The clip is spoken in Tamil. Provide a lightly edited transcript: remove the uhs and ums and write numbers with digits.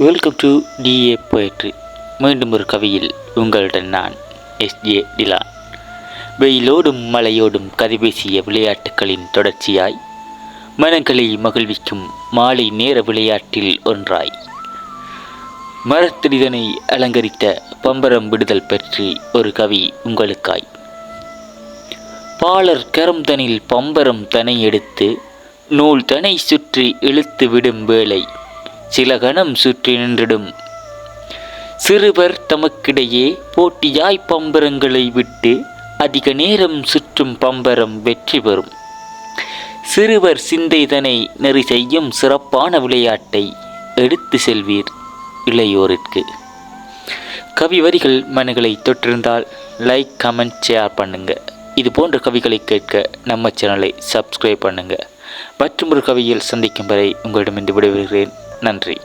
Welcome to DA poetry. மீண்டும் ஒரு கவியில் உங்களுடன் நான் எஸ்ஜே டிலான். வெயிலோடும் மழையோடும் கதை பேசிய விளையாட்டுகளின் தொடர்ச்சியாய் மனங்களை மகிழ்விக்கும் மாலை நேர விளையாட்டில் ஒன்றாய் மரத்தடிதனை அலங்கரித்த பம்பரம் விடுதல் பற்றி ஒரு கவி உங்களுக்காய். பாலர் கரம்தனில் பம்பரம் தனை எடுத்து நூல் தனை சுற்றி இழுத்து விடும் வேளை சில கணம் சுற்றி நின்றிடும் சிறுவர் தமக்கிடையே போட்டியாய் பம்பரங்களை விட்டு அதிக நேரம் சுற்றும் பம்பரம் வெற்றி பெறும். சிறுவர் சிந்தைதனை நெறி செய்யும் சிறப்பான விளையாட்டை எடுத்து செல்வீர் இளையோருக்கு. கவி வரிகள் மனங்களை தொற்றிருந்தால் லைக், கமெண்ட், ஷேர் பண்ணுங்க. இது போன்ற கவிகளை கேட்க நம்ம சேனலை சப்ஸ்கிரைப் பண்ணுங்க. மற்றும் ஒரு கவியில் சந்திக்கும் வரை உங்களிடமிருந்து விடைபெறுகிறேன். நன்றி.